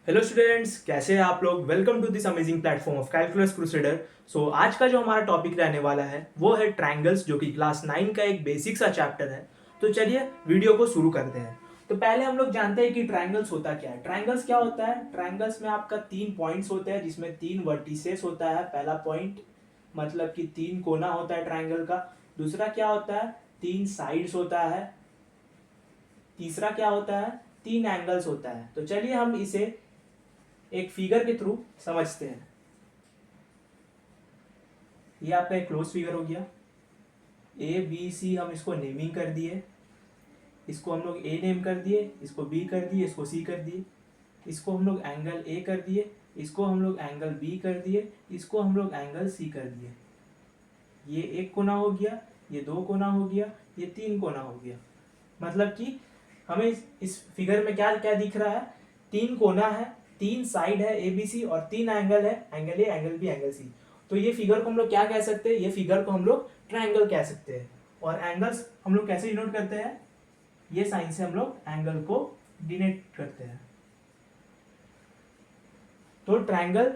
Hello students, कैसे हैं आप लोग। Welcome to this amazing platform of calculus crusader. So आज का जो हमारा टॉपिक रहने वाला है वो है ट्रायंगल्स, जो कि क्लास 9 का एक बेसिक सा चैप्टर है। तो चलिए वीडियो को शुरू करते हैं। तो पहले हम लोग जानते हैं कि ट्रायंगल्स होता क्या है। ट्रायंगल्स क्या होता है? ट्रायंगल्स में आपका 3 पॉइंट्स होते हैं, जिसमें 3 वर्टिसेस होता है। पहला पॉइंट मतलब कि 3 कोना होता है ट्रायंगल का। दूसरा क्या होता है? 3 साइड्स होता है। तीसरा क्या होता है? 3 एंगल्स होता है। तो चलिए हम इसे एक फिगर के थ्रू समझते हैं। ये आपका एक क्लोज फिगर हो गया। ए बी सी हम इसको नेमिंग कर दिए। इसको हम लोग ए नेम कर दिए, इसको बी कर दिए, इसको सी कर दिए। इसको हम लोग एंगल ए कर दिए, इसको हम लोग एंगल बी कर दिए, इसको हम लोग एंगल सी कर दिए। ये 1 कोना हो गया, ये 2 कोना हो गया, ये 3 कोना हो गया। मतलब कि हमें इस फिगर में क्या क्या दिख रहा है? 3 कोना है, 3 साइड है ए बी सी, और 3 एंगल है, angle A angle B angle C. तो ये फिगर को हम लोग क्या कह सकते हैं? ये फिगर को हम लोग ट्रायंगल कह सकते हैं। और एंगल्स हम लोग कैसे डिनोट करते हैं? ये साइन से हम लोग एंगल को डिनोट करते हैं। तो ट्रायंगल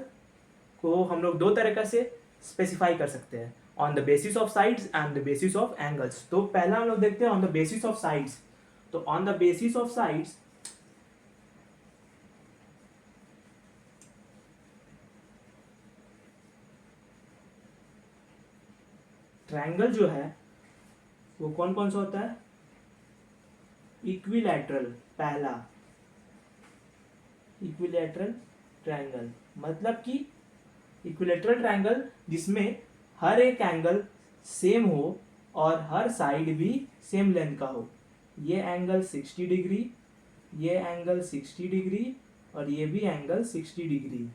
को हम लोग 2 तरीके से स्पेसिफाई कर सकते हैं, on the basis of sides and the basis of angles. तो पहला हम लोग देखते हैं on the basis of sides. तो on the basis of sides triangle जो है वो कौन कौन सा होता है? इक्विलैटरल। पहला इक्विलैटरल ट्रायंगल मतलब कि इक्विलैटरल ट्रायंगल जिसमें हर एक एंगल सेम हो और हर साइड भी सेम लेंथ का हो। ये एंगल 60 डिग्री, ये एंगल 60 डिग्री, और ये भी एंगल 60 डिग्री।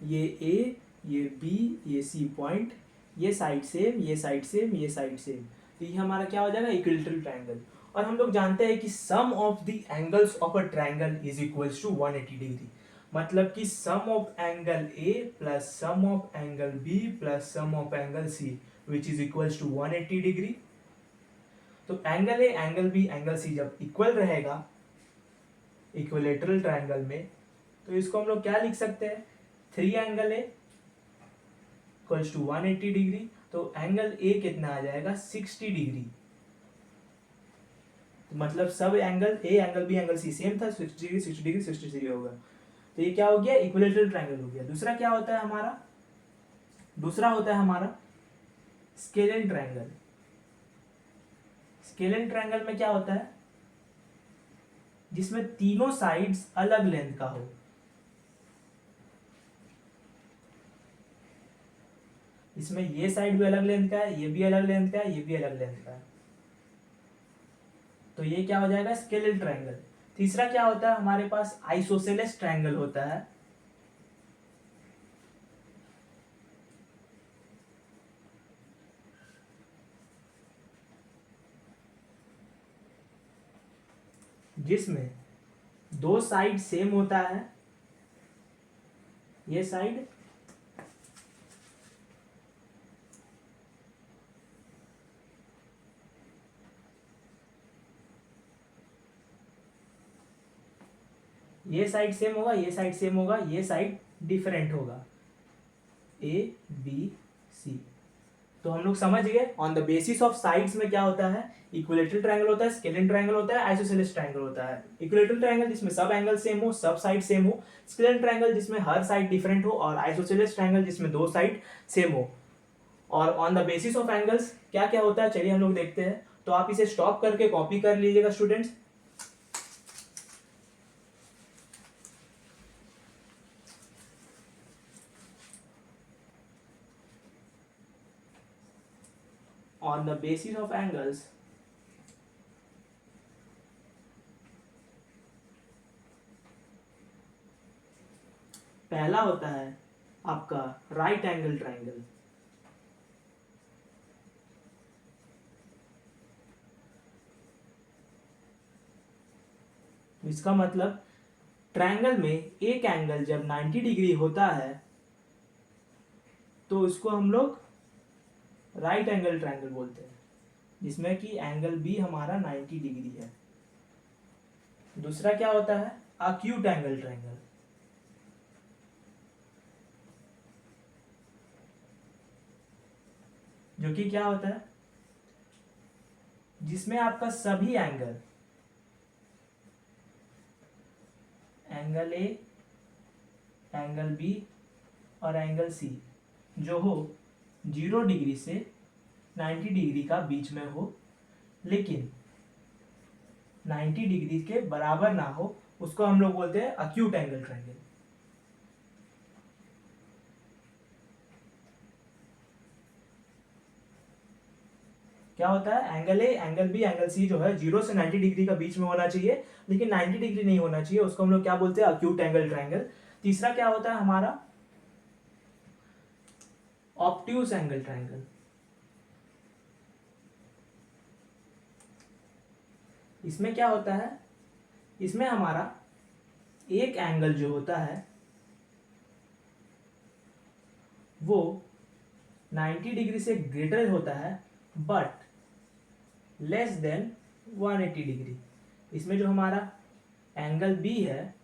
ये ए, ये बी, ये सी पॉइंट, ये साइड सेम, ये साइड सेम, ये साइड सेम। तो ये हमारा क्या हो जाएगा? Equilateral triangle. और हम लोग जानते हैं कि sum of the angles of a triangle is equals to 180 degree. मतलब कि sum of angle A plus sum of angle B plus sum of angle C which is equals to 180 degree. तो angle A angle B angle सी जब equal रहेगा equilateral triangle में, तो इसको हम लोग क्या लिख सकते हैं? 3 angle A equals to 180 degree. तो एंगल ए कितना आ जाएगा? 60 डिग्री। तो मतलब सब angle A angle B angle C same था, 60 डिग्री 60 डिग्री 60 डिग्री होगा। तो ये क्या हो गया? इक्विलैटरल ट्रायंगल हो गया। दूसरा क्या होता है हमारा? दूसरा होता है हमारा स्केलेन ट्रायंगल। स्केलेन ट्रायंगल में क्या होता है? जिसमें तीनों साइड्स अलग लेंथ का हो। इसमें ये साइड भी अलग लेंथ का है, ये भी अलग लेंथ का है, ये भी अलग लेंथ का है। तो ये क्या हो जाएगा? Scalene triangle. तीसरा क्या होता है हमारे पास? आइसोसेलेस ट्रायंगल होता है। जिसमें 2 साइड सेम होता है। ये साइड ये साइड सेम होगा, ये साइड सेम होगा, ये साइड डिफरेंट होगा। A B C. तो हम लोग समझ गए on the basis of sides में क्या होता है? इक्विलैटरल ट्रायंगल होता है, स्केलेन ट्रायंगल होता है, आइसोसेलेस ट्रायंगल होता है। इक्विलैटरल ट्रायंगल जिसमें सब एंगल सेम हो, सब साइड सेम हो। स्केलेन ट्रायंगल जिसमें हर साइड डिफरेंट हो, और आइसोसेलेस ट्रायंगल जिसमें 2 साइड सेम हो। और on the basis of angles क्या क्या होता है, चलिए हम लोग देखते हैं। तो आप इसे स्टॉप करके कॉपी कर लीजिएगा students. on the basis of angles पहला होता है आपका राइट एंगल ट्रायंगल। इसका मतलब ट्रायंगल में एक एंगल जब 90 डिग्री होता है तो उसको हम लोग राइट एंगल ट्रायंगल बोलते हैं, जिसमें कि एंगल बी हमारा 90 डिग्री है। दूसरा क्या होता है? acute angle triangle। जो कि क्या होता है, जिसमें आपका सभी angle, angle A, angle B और एंगल सी जो हो 0 डिग्री से 90 डिग्री का बीच में हो, लेकिन 90 डिग्री के बराबर ना हो, उसको हम लोग बोलते हैं अक्यूट एंगल ट्रायंगल। क्या होता है, angle A, angle B, angle C जो है 0 से 90 डिग्री का बीच में होना चाहिए, लेकिन 90 डिग्री नहीं होना चाहिए, उसको हम लोग क्या बोलते हैं, अक्यूट एंगल ट्रायंगल। तीसरा क्या होता है हमारा, ऑब्ट्यूज एंगल ट्रायंगल। इसमें क्या होता है, इसमें हमारा एक एंगल जो होता है वो 90 डिग्री से ग्रेटर होता है बट लेस देन 180 डिग्री। इसमें जो हमारा एंगल बी है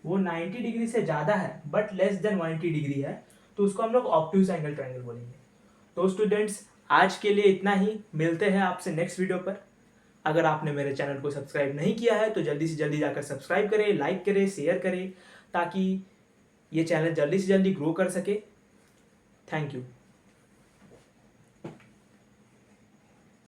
वो 90 डिग्री से ज़्यादा है बट लेस देन 180 डिग्री है, तो उसको हम लोग ऑब्ट्यूज एंगल ट्रायंगल बोलेंगे। तो स्टूडेंट्स, आज के लिए इतना ही, मिलते हैं आपसे नेक्स्ट वीडियो पर। अगर आपने मेरे चैनल को सब्सक्राइब नहीं किया है तो जल्दी से जल्दी जाकर सब्सक्राइब करें, लाइक करें, शेयर करें, ताकि ये चैनल जल्दी से जल्दी ग्रो कर सके। Thank you.